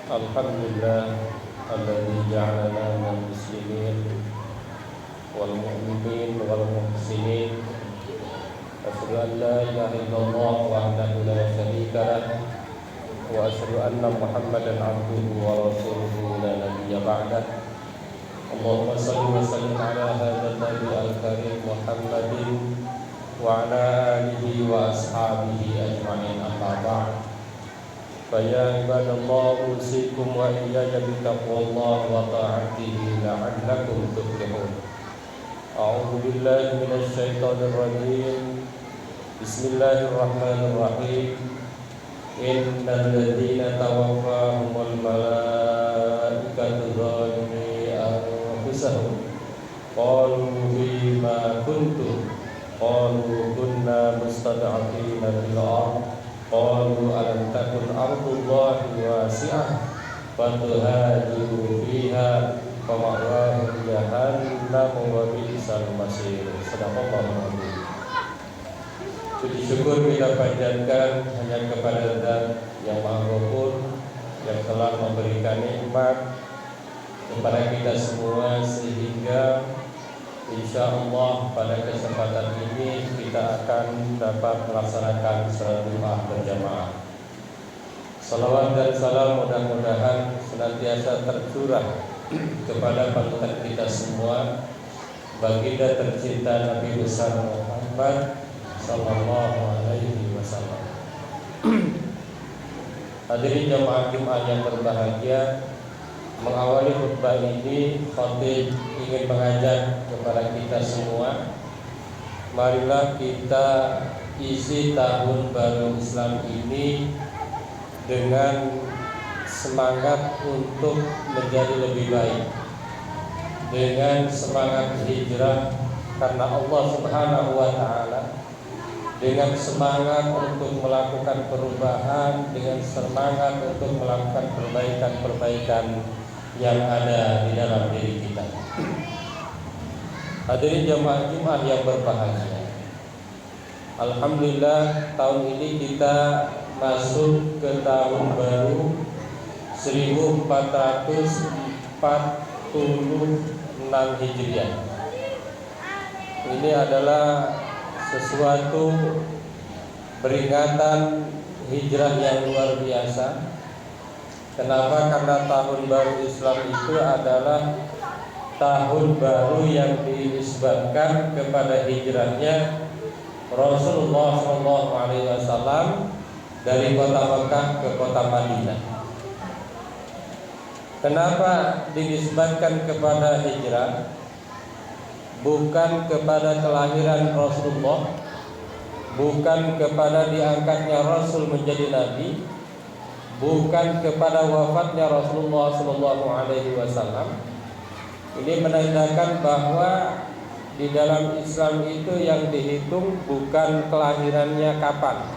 Alhamdulillah alladzi ja'alana minal muslimin wal mu'minin wal muhsinin. Asyhadu an la ilaha illallah wahdahu la syarika lah wa asyhadu anna Muhammadan abduhu wa rasuluhu la nabiyya ba'dah. Allahumma shalli wa sallim ala hadzal nabi al-karim Muhammadin wa ala alihi wa ashabihi ajma'in, amma ba'd. Faya ibadallah usikum wa iyaya bitaqwallah wa ta'atihi la'allakum tuflihun. A'udzu billahi minasy syaithanir rajim. Bismillahirrahmanirrahim. Innal ladzina tawaffahumul malaikatu zalimi anfusahum qalu bima kuntum qalu kunna mustad'afina fil ardh qalu alam takun ardullahi wasi'ah fatuhajiru fiha fama'wahum jahannam wa bi'sal masir. Sadaqallahu alazim. Puji syukur kita panjatkan hanya kepada Zat yang Maha Ghafur, yang telah memberikan nikmat kepada kita semua, sehingga insyaallah pada kesempatan ini kita akan dapat melaksanakan salat Jumat berjamaah. Salawat dan salam mudah-mudahan senantiasa tercurah kepada panutan kita semua, baginda tercinta Nabi besar Muhammad sallallahu alaihi wasallam. Hadirin jamaah Jumat yang berbahagia, mengawali khutbah ini khatib ingin mengajak kepada kita semua, marilah kita isi tahun baru Islam ini dengan semangat untuk menjadi lebih baik, dengan semangat hijrah karena Allah Subhanahu wa taala, dengan semangat untuk melakukan perubahan, dengan semangat untuk melakukan perbaikan-perbaikan yang ada di dalam diri kita. Hadirin jamaah Jumat yang berbahagia, alhamdulillah tahun ini kita masuk ke tahun baru 1446 Hijriah. Ini adalah sesuatu peringatan hijrah yang luar biasa. Kenapa? Karena tahun baru Islam itu adalah tahun baru yang dinisbatkan kepada hijrahnya Rasulullah SAW dari kota Mekah ke kota Madinah. Kenapa dinisbatkan kepada hijrah? Bukan kepada kelahiran Rasulullah, bukan kepada diangkatnya Rasul menjadi Nabi, bukan kepada wafatnya Rasulullah SAW. Ini menandakan bahwa di dalam Islam itu yang dihitung bukan kelahirannya kapan,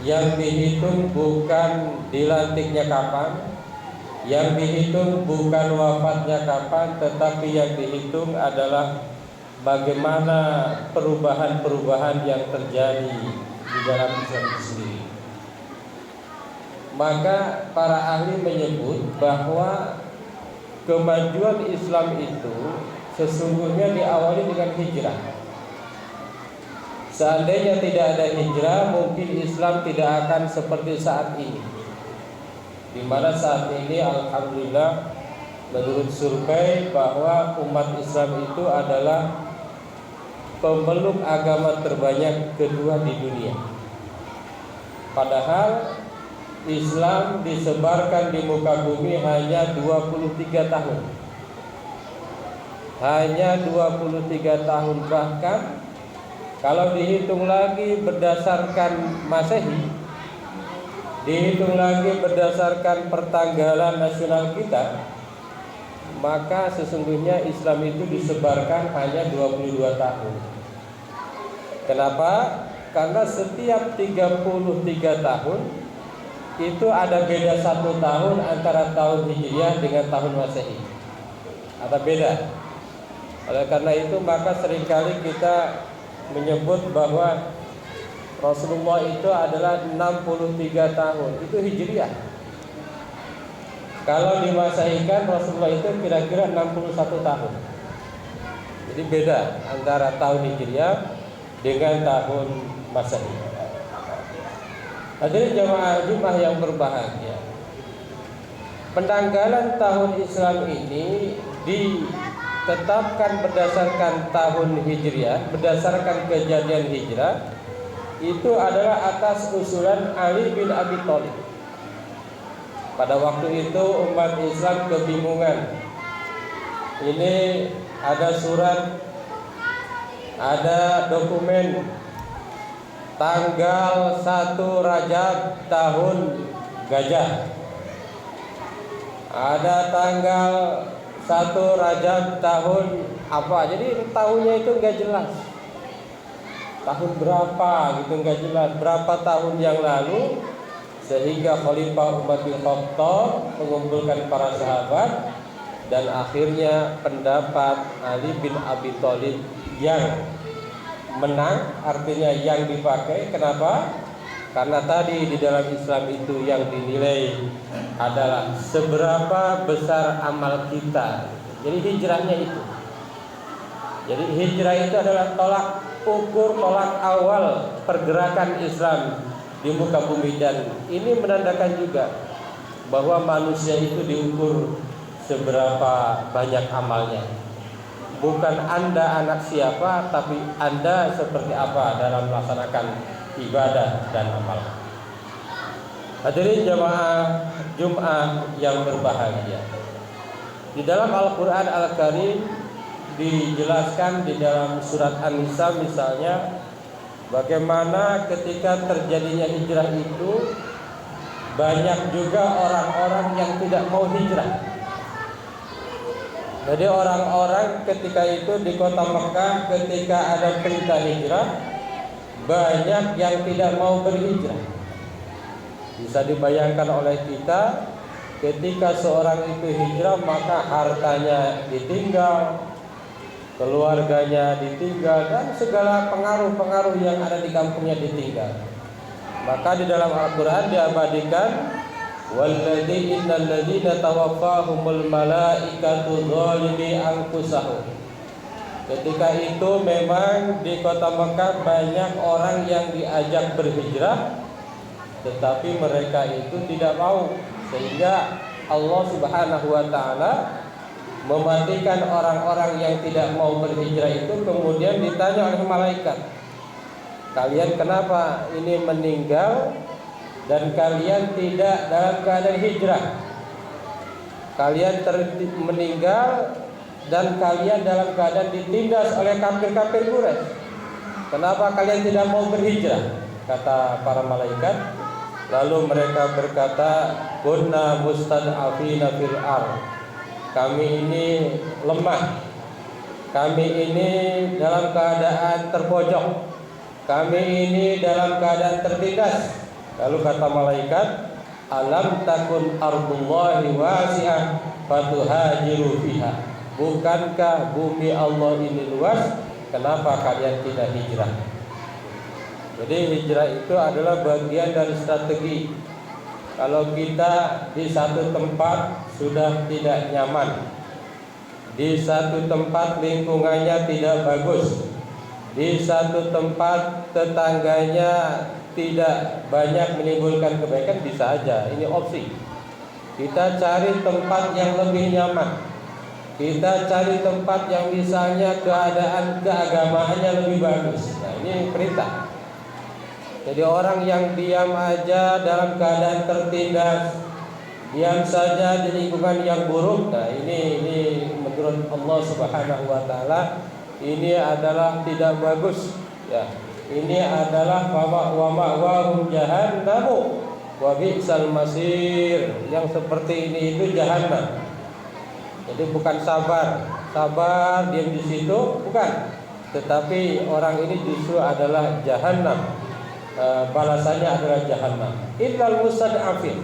yang dihitung bukan dilantiknya kapan, yang dihitung bukan wafatnya kapan, tetapi yang dihitung adalah bagaimana perubahan-perubahan yang terjadi di dalam Islam itu sendiri. Maka para ahli menyebut bahwa kemajuan Islam itu sesungguhnya diawali dengan hijrah. Seandainya tidak ada hijrah, mungkin Islam tidak akan seperti saat ini, di mana saat ini alhamdulillah menurut survei bahwa umat Islam itu adalah pemeluk agama terbanyak kedua di dunia. Padahal Islam disebarkan di muka bumi hanya 23 tahun. Hanya 23 tahun, bahkan kalau dihitung lagi berdasarkan Masehi, dihitung lagi berdasarkan pertanggalan nasional kita, maka sesungguhnya Islam itu disebarkan hanya 22 tahun. Kenapa? Karena setiap 33 tahun itu ada beda 1 tahun antara tahun Hijriah dengan tahun Masehi. Ada beda. Oleh karena itu maka seringkali kita menyebut bahwa Rasulullah itu adalah 63 tahun, itu Hijriah. Kalau di Masehi Rasulullah itu kira-kira 61 tahun. Jadi beda antara tahun Hijriah dengan tahun Masehi. Hadirin jamaah Jumat yang berbahagia, penanggalan tahun Islam ini ditetapkan berdasarkan tahun Hijriah, berdasarkan kejadian hijrah. Itu adalah atas usulan Ali bin Abi Thalib. Pada waktu itu umat Islam kebingungan. Ini ada surat, ada dokumen tanggal 1 Rajab tahun Gajah. Ada tanggal 1 Rajab tahun apa. Jadi tahunnya itu enggak jelas. Tahun berapa gitu enggak jelas, berapa tahun yang lalu, sehingga Khalifah Umar bin Khattab mengumpulkan para sahabat dan akhirnya pendapat Ali bin Abi Thalib yang menang, artinya yang dipakai. Kenapa? Karena tadi di dalam Islam itu yang dinilai adalah seberapa besar amal kita. Jadi hijrahnya itu. Jadi hijrah itu adalah tolak ukur, tolak awal pergerakan Islam di muka bumi, dan ini menandakan juga bahwa manusia itu diukur seberapa banyak amalnya. Bukan Anda anak siapa, tapi Anda seperti apa dalam melaksanakan ibadah dan amal. Hadirin jamaah Jumat yang berbahagia, di dalam Al-Quran Al-Karim dijelaskan di dalam surat An-Nisa misalnya, bagaimana ketika terjadinya hijrah itu banyak juga orang-orang yang tidak mau hijrah. Jadi orang-orang ketika itu di kota Mekah, ketika ada perintah hijrah, banyak yang tidak mau berhijrah. Bisa dibayangkan oleh kita, ketika seorang itu hijrah, maka hartanya ditinggal, keluarganya ditinggal, dan segala pengaruh-pengaruh yang ada di kampungnya ditinggal. Maka di dalam Al-Quran diabadikan, walladzi innal ladzina tawaffahumul malaikatu dzalimi anfusahum. Ketika itu memang di kota Mekah banyak orang yang diajak berhijrah, tetapi mereka itu tidak mau, sehingga Allah Subhanahu wa taala mematikan orang-orang yang tidak mau berhijrah itu. Kemudian ditanya oleh malaikat, kalian kenapa ini meninggal dan kalian tidak dalam keadaan hijrah? Kalian meninggal dan kalian dalam keadaan ditindas oleh kafir-kafir Quraisy. Kenapa kalian tidak mau berhijrah? Kata para malaikat. Lalu mereka berkata, kunna mustad'afina fil ardh. Kami ini lemah, kami ini dalam keadaan terpojok, kami ini dalam keadaan tertindas. Lalu kata malaikat, alam takun ardullahi wasi'ah fatuhajiru fiha. Bukankah bumi Allah ini luas, kenapa kalian tidak hijrah? Jadi hijrah itu adalah bagian dari strategi. Kalau kita di satu tempat sudah tidak nyaman, di satu tempat lingkungannya tidak bagus, di satu tempat tetangganya tidak banyak menimbulkan kebaikan, bisa aja ini opsi. Kita cari tempat yang lebih nyaman, kita cari tempat yang misalnya keadaan keagamaannya lebih bagus. Nah, ini perintah. Jadi orang yang diam aja dalam keadaan tertindas, diam saja di lingkungan yang buruk, nah ini menurut Allah Subhanahu wa taala ini adalah tidak bagus, ya. Ini adalah wa ma'wahum jahannamu wa bi'sal masir. Yang seperti ini itu jahannam. Jadi bukan sabar diam di situ, bukan. Tetapi orang ini justru adalah jahannam. Balasannya adalah jahannam. Illal mustad'afin.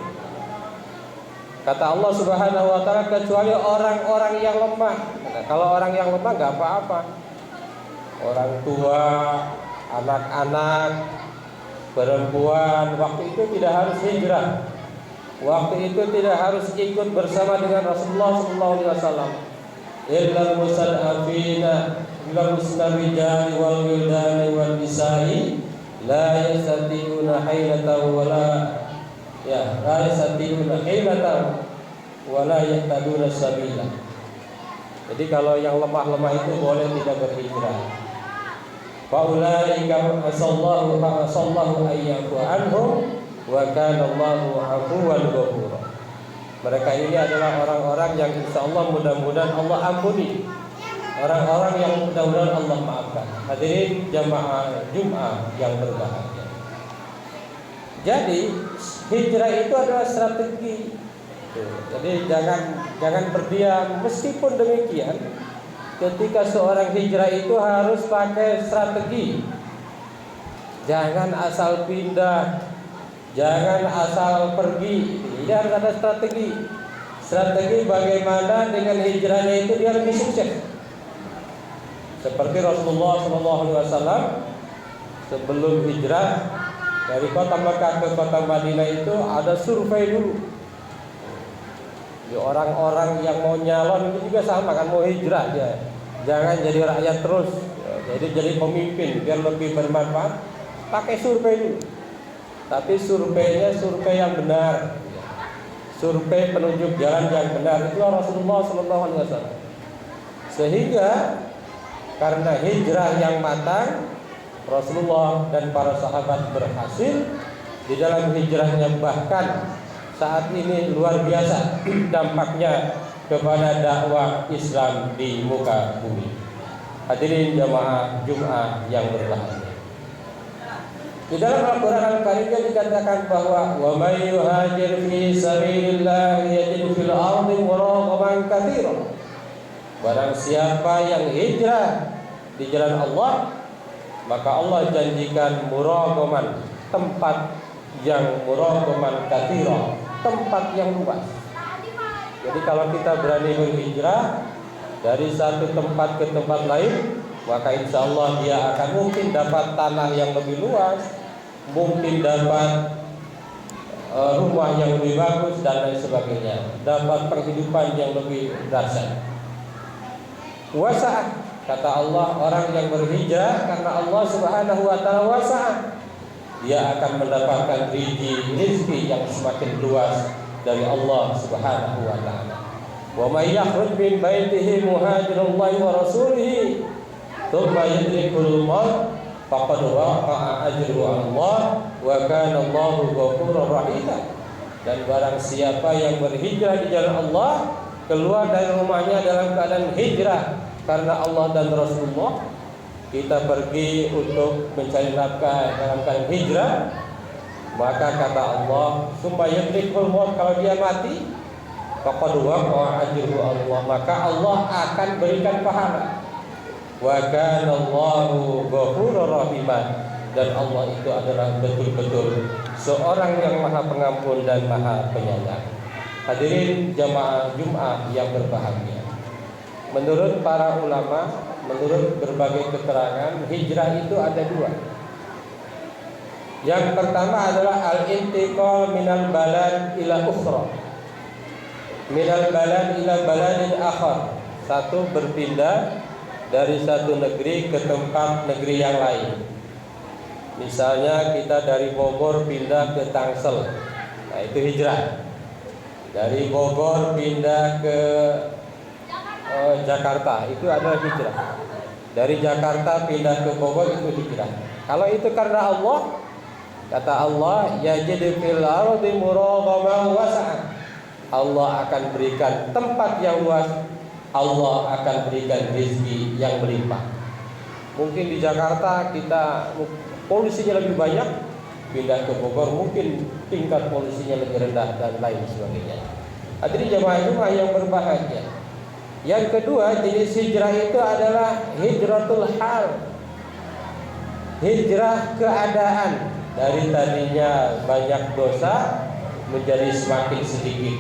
Kata Allah Subhanahu wa taala, kecuali orang-orang yang lemah. Nah, kalau orang yang lemah enggak apa-apa. Orang tua, anak-anak, perempuan, waktu itu tidak harus hijrah. waktu itu tidak harus ikut bersama dengan Rasulullah SAW. Illal mustad'afina minal rijali wal wildani wal nisa'i la yastati'una hailatan la yastati'una hailatan wala yahtaduna sabila. Jadi kalau yang lemah-lemah itu boleh tidak berhijrah. Faulaika asallahu ayyafu anhum wa kana Allahu 'afuwan ghafura. Mereka ini adalah orang-orang yang insyaallah mudah-mudahan Allah ampuni. Orang-orang yang mudah-mudahan Allah maafkan. Hadirin jamaah Jumat yang berbahagia. Jadi hijrah itu adalah strategi. Jadi jangan berdiam. Meskipun demikian, ketika seorang hijrah itu harus pakai strategi. Jangan asal pindah, jangan asal pergi. Ini harus ada strategi. Strategi bagaimana dengan hijrahnya itu dia lebih sukses. Seperti Rasulullah SAW sebelum hijrah dari kota Mekah ke kota Madinah itu ada survei dulu. Orang-orang yang mau nyalon itu juga sama kan, mau hijrah dia. Jangan jadi rakyat terus, jadi pemimpin biar lebih bermanfaat. Pakai survei dulu. Tapi surveinya survei yang benar, survei penunjuk jalan yang benar. Itu Rasulullah SAW. Sehingga karena hijrah yang matang, Rasulullah dan para sahabat berhasil di dalam hijrahnya. Bahkan saat ini luar biasa dampaknya kepada dakwah Islam di muka bumi. Hadirin jamaah Jumat yang berbahagia. Di dalam Al-Quran Al-Karim dikatakan bahwa wa may yuhajir fi sabilillah yajid fil ardi muragaman katsiran. Barang siapa yang hijrah di jalan Allah, maka Allah janjikan muragaman, tempat yang muragaman katsiran, tempat yang luas. Jadi kalau kita berani berhijrah dari satu tempat ke tempat lain, maka insya Allah dia akan mungkin dapat tanah yang lebih luas, mungkin dapat rumah yang lebih bagus dan lain sebagainya, dapat penghidupan yang lebih dahsyat. Wasa'ah, kata Allah, orang yang berhijrah karena Allah Subhanahu wa taala wasa'ah, dia akan mendapatkan rezeki yang semakin luas dari Allah Subhanahu wa taala. Wa may yakhruj min baitihi muhajirullahi wa rasulihi thumma yudrikul maut faqad waqa'a ajru Allah wa kana Allahu ghafurur rahim. Dan barang siapa yang berhijrah di jalan Allah, keluar dari rumahnya dalam keadaan hijrah karena Allah dan Rasulullah, kita pergi untuk mencari nafkah dalam keadaan hijrah, maka kata Allah, summa yudrikul maut, kalau dia mati, faqad waqa'a ajru Allah, maka Allah akan berikan pahala. Wa kana Allahu ghafurur rahim, dan Allah itu adalah betul-betul seorang yang Maha Pengampun dan Maha Penyayang. Hadirin jamaah Jumat yang berbahagia. Menurut para ulama, menurut berbagai keterangan, hijrah itu ada dua. Yang pertama adalah al-intiqal minal balad ila ukhra, minal balad ila baladin akhar. Satu, berpindah dari satu negeri ke tempat negeri yang lain. Misalnya kita dari Bogor pindah ke Tangsel, nah itu hijrah. Dari Bogor pindah ke Jakarta, itu adalah hijrah. Dari Jakarta pindah ke Bogor, itu hijrah. Kalau itu karena Allah, kata Allah, yajid fil ardi muragaman wasa'an, Allah akan berikan tempat yang luas, Allah akan berikan rezeki yang melimpah. Mungkin di Jakarta kita polusinya lebih banyak, pindah ke Bogor mungkin tingkat polusinya lebih rendah dan lain sebagainya. Hadirin jamaah yang berbahagia. Yang kedua, jenis hijrah itu adalah hijratul hal, hijrah keadaan. Dari tadinya banyak dosa menjadi semakin sedikit.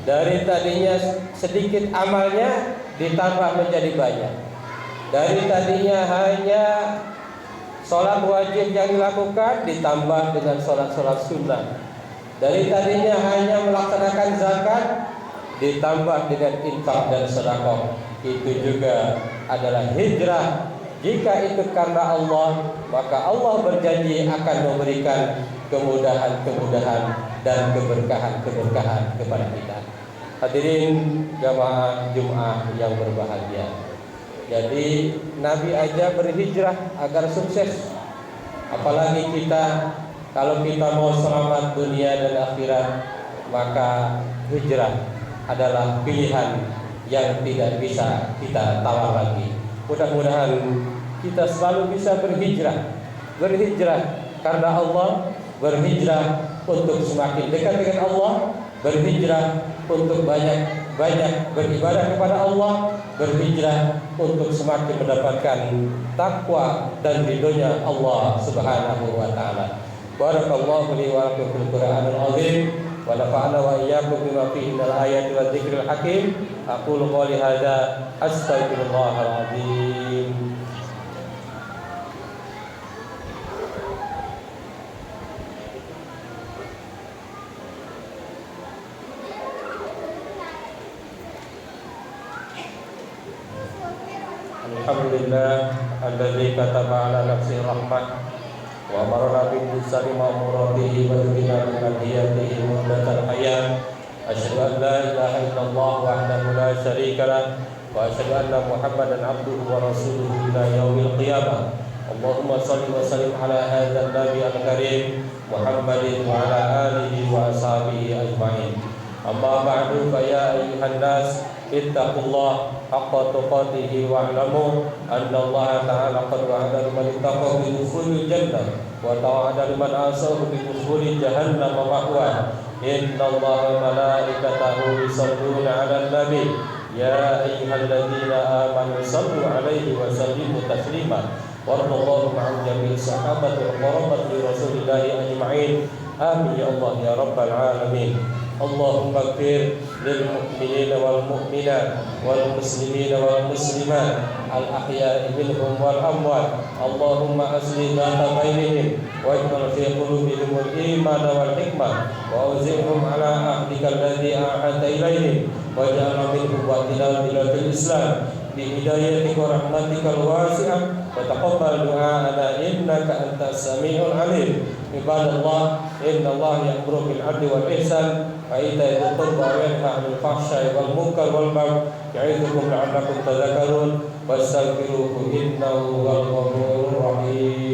Dari tadinya sedikit amalnya ditambah menjadi banyak. Dari tadinya hanya sholat wajib yang dilakukan ditambah dengan sholat-sholat sunnah. Dari tadinya hanya melaksanakan zakat ditambah dengan infak dan sedekah, itu juga adalah hijrah. Jika itu karena Allah, maka Allah berjanji akan memberikan kemudahan-kemudahan dan keberkahan-keberkahan kepada kita. Hadirin jamaah Jumat yang berbahagia. Jadi Nabi aja berhijrah agar sukses, apalagi kita. Kalau kita mau selamat dunia dan akhirat, maka hijrah adalah pilihan yang tidak bisa kita tawar lagi. Mudah-mudahan kita selalu bisa berhijrah karena Allah, berhijrah untuk semakin dekat dengan Allah, berhijrah untuk banyak beribadah kepada Allah, berhijrah untuk semakin mendapatkan takwa dan ridhonya Allah Subhanahu wa taala. Barakallahu li wa lakum fil Qur'anil azim wa nafa'ana wa iyyakum bima fihi minal ayati wa dzikril hakim. Aqulu qouli hadza astaghfirullahal azim. Alhamdulillah alladzi kataba ala nafsi rahmah wa amarna bil ihsani ma'muratihi wa bina min hadiyatihi muddatal hayat. Asyhadu an la ilaha illallah wahdahu la syarika lah wa asyhadu anna Muhammadan abduhu wa rasuluhu ila yaumil qiyamah. Allahumma shalli wa sallim ala hadzal nabi al-karim Muhammadin wa ala alihi wa ashabihi ajma'in. Amma ba'du fa ya ayyuhan nas ittaqullah haqqa tuqatih wa'lamu anna Allah ta'ala qad wa'ada liman ittaqa bi dukhulil jannah wa ta'ada liman asahu bi dukhulil jahannam ma'wa. Inna Allah wa malaikatahu yusalluna 'alan nabi ya ayyuhalladzina amanu sallu 'alaihi wa sallimu taslima. Warḍallahu ma'al jami'i sahabati wa qarabati rasulillahi ajma'in. Amin ya Allah ya rabbal alamin. Allahumma ighfir lil mu'minina wal mu'minat wal muslimina wal muslimat al ahya'i minhum wal amwat. Allahumma aslih dhata bainihim waj'al fi qulubihim al iman wal hikmah wa awzi'hum ala ahdika alladhi ahadta ilaihim waj'al minhum wa'tilal biladil islam bi hidayatika wa rahmatika al wasi'ah wa taqabbal du'a'ana innaka antas sami'ul alim. Ibadallah, innallaha ya'muru bil 'adli wal ihsan wa ita'i dzil qurba wa yanha 'anil fahsya'i wal munkar wal baghi ya'idzukum la'allakum tadhakkarun wastaghfiruhu innahu huwal ghafurur rahim.